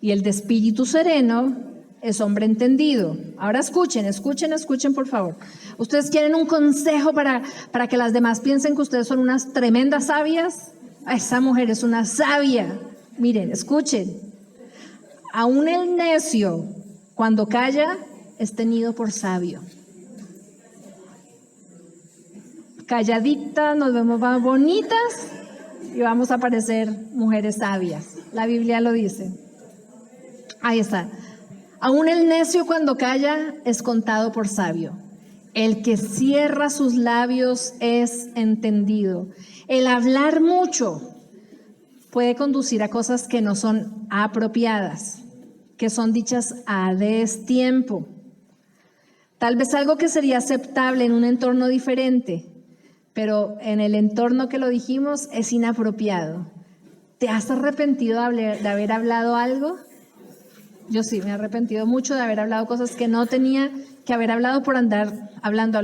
y el de espíritu sereno es hombre entendido. Ahora escuchen por favor. ¿Ustedes quieren un consejo para que las demás piensen que ustedes son unas tremendas sabias? Esa mujer es una sabia. Miren, escuchen. Aún el necio, cuando calla, es tenido por sabio. Calladitas, nos vemos más bonitas y vamos a parecer mujeres sabias. La Biblia lo dice. Ahí está. Aún el necio cuando calla es contado por sabio. El que cierra sus labios es entendido. El hablar mucho puede conducir a cosas que no son apropiadas, que son dichas a destiempo. Tal vez algo que sería aceptable en un entorno diferente, pero en el entorno que lo dijimos es inapropiado. ¿Te has arrepentido de haber hablado algo? Yo sí, me he arrepentido mucho de haber hablado cosas que no tenía que haber hablado por andar hablando.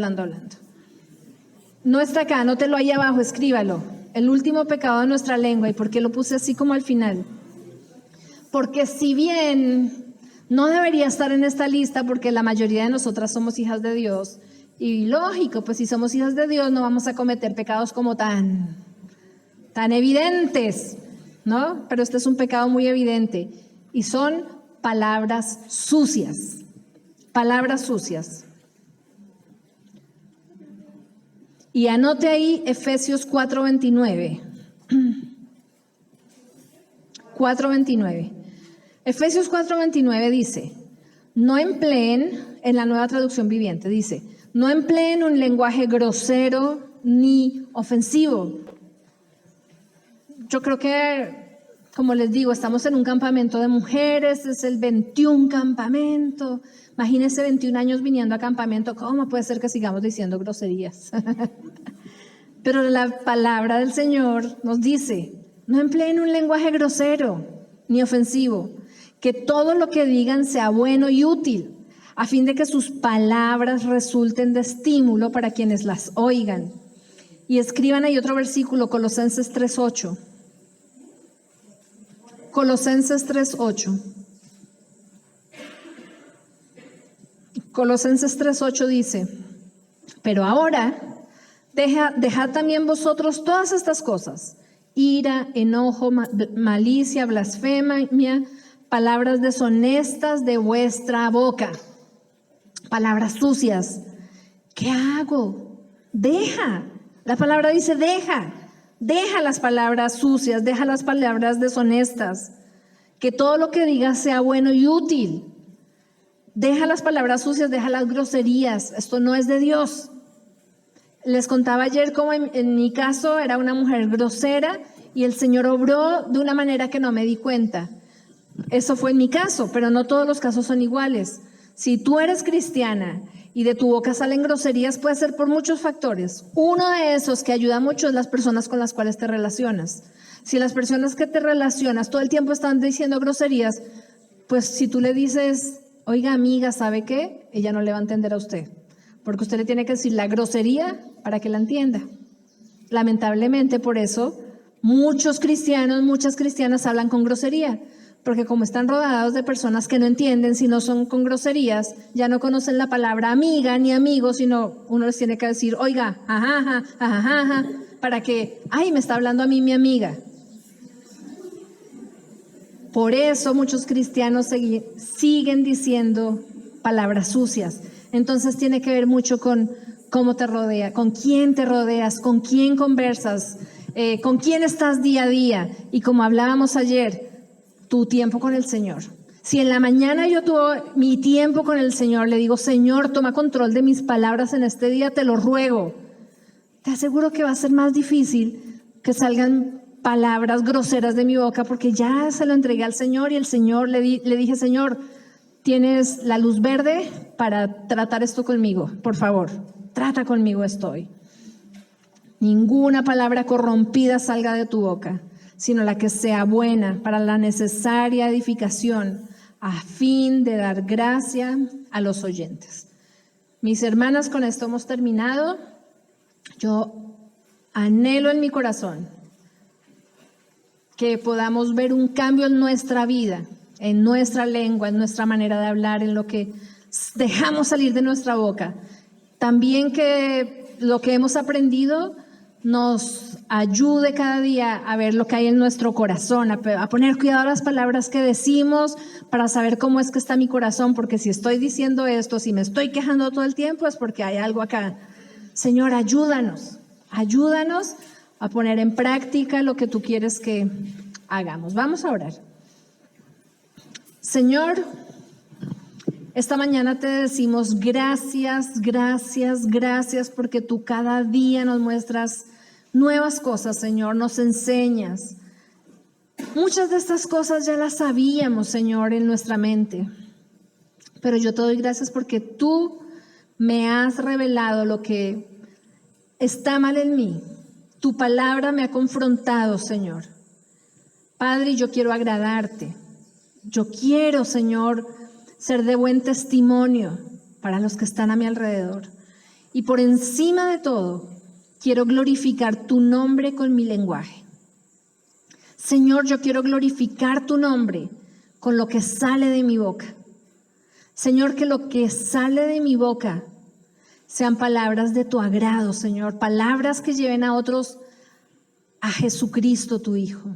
No está acá, anótelo ahí abajo, escríbalo. El último pecado de nuestra lengua. ¿Y por qué lo puse así como al final? Porque si bien no debería estar en esta lista, porque la mayoría de nosotras somos hijas de Dios, y lógico, pues si somos hijas de Dios no vamos a cometer pecados como tan evidentes, ¿no? Pero este es un pecado muy evidente y son palabras sucias. Palabras sucias. Y anote ahí Efesios 4:29. 4:29. Efesios 4:29 dice, no empleen, en la Nueva Traducción Viviente, dice, no empleen un lenguaje grosero ni ofensivo. Yo creo que, como les digo, estamos en un campamento de mujeres, es el 21 campamento. Imagínense 21 años viniendo a campamento, ¿cómo puede ser que sigamos diciendo groserías? Pero la palabra del Señor nos dice, no empleen un lenguaje grosero ni ofensivo, que todo lo que digan sea bueno y útil, a fin de que sus palabras resulten de estímulo para quienes las oigan. Y escriban ahí otro versículo, Colosenses 3:8. Colosenses 3:8. Colosenses 3:8 dice, pero ahora dejad también vosotros todas estas cosas, ira, enojo, malicia, blasfemia, palabras deshonestas de vuestra boca, palabras sucias. ¿Qué hago? Deja. La palabra dice deja las palabras sucias, deja las palabras deshonestas, que todo lo que digas sea bueno y útil. Deja las palabras sucias, deja las groserías, esto no es de Dios. Les contaba ayer cómo en mi caso era una mujer grosera y el Señor obró de una manera que no me di cuenta. Eso fue en mi caso, pero no todos los casos son iguales. Si tú eres cristiana y de tu boca salen groserías, puede ser por muchos factores. Uno de esos que ayuda mucho es las personas con las cuales te relacionas. Si las personas que te relacionas todo el tiempo están diciendo groserías, pues si tú le dices, oiga amiga, ¿sabe qué? Ella no le va a entender a usted, porque usted le tiene que decir la grosería para que la entienda. Lamentablemente por eso muchos cristianos, muchas cristianas hablan con grosería, porque como están rodeados de personas que no entienden, si no son con groserías, ya no conocen la palabra amiga ni amigo, sino uno les tiene que decir, oiga, ajaja, ajaja, para que, ay, me está hablando a mí mi amiga. Por eso muchos cristianos siguen diciendo palabras sucias. Entonces tiene que ver mucho con cómo te rodea, con quién te rodeas, con quién conversas, con quién estás día a día. Y como hablábamos ayer, tu tiempo con el Señor. Si en la mañana yo tuve mi tiempo con el Señor, le digo, Señor, toma control de mis palabras en este día, te lo ruego. Te aseguro que va a ser más difícil que salgan palabras groseras de mi boca, porque ya se lo entregué al Señor y el Señor le dije, Señor, tienes la luz verde para tratar esto conmigo, por favor, trata conmigo estoy. Ninguna palabra corrompida salga de tu boca, sino la que sea buena para la necesaria edificación, a fin de dar gracia a los oyentes. Mis hermanas, con esto hemos terminado. Yo anhelo en mi corazón que podamos ver un cambio en nuestra vida, en nuestra lengua, en nuestra manera de hablar, en lo que dejamos salir de nuestra boca. También que lo que hemos aprendido nos ayude cada día a ver lo que hay en nuestro corazón, a poner cuidado a las palabras que decimos para saber cómo es que está mi corazón, porque si estoy diciendo esto, si me estoy quejando todo el tiempo, es porque hay algo acá. Señor, ayúdanos a poner en práctica lo que tú quieres que hagamos. Vamos a orar. Señor, esta mañana te decimos gracias, gracias, gracias, porque tú cada día nos muestras nuevas cosas, Señor, nos enseñas. Muchas de estas cosas ya las sabíamos, Señor, en nuestra mente, pero yo te doy gracias porque tú me has revelado lo que está mal en mí. Tu palabra me ha confrontado, Señor. Padre, yo quiero agradarte. Yo quiero, Señor, ser de buen testimonio para los que están a mi alrededor. Y por encima de todo, quiero glorificar tu nombre con mi lenguaje. Señor, yo quiero glorificar tu nombre con lo que sale de mi boca. Señor, que lo que sale de mi boca sean palabras de tu agrado, Señor, palabras que lleven a otros a Jesucristo, tu Hijo.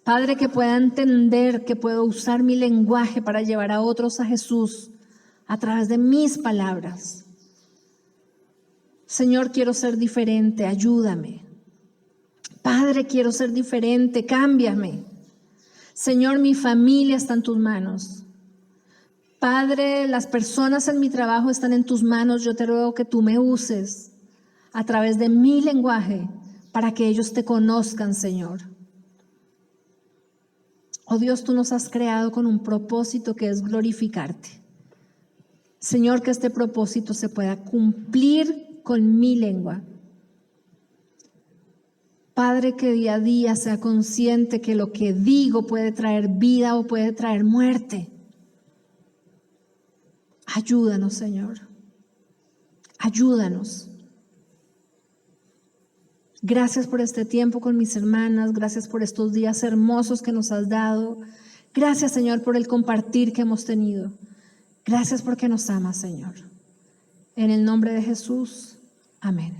Padre, que pueda entender que puedo usar mi lenguaje para llevar a otros a Jesús a través de mis palabras. Señor, quiero ser diferente, ayúdame. Padre, quiero ser diferente, cámbiame. Señor, mi familia está en tus manos. Padre, las personas en mi trabajo están en tus manos. Yo te ruego que tú me uses a través de mi lenguaje para que ellos te conozcan, Señor. Oh Dios, tú nos has creado con un propósito que es glorificarte. Señor, que este propósito se pueda cumplir con mi lengua. Padre, que día a día sea consciente que lo que digo puede traer vida o puede traer muerte. Ayúdanos, Señor. Ayúdanos. Gracias por este tiempo con mis hermanas. Gracias por estos días hermosos que nos has dado. Gracias, Señor, por el compartir que hemos tenido. Gracias porque nos amas, Señor. En el nombre de Jesús. Amén.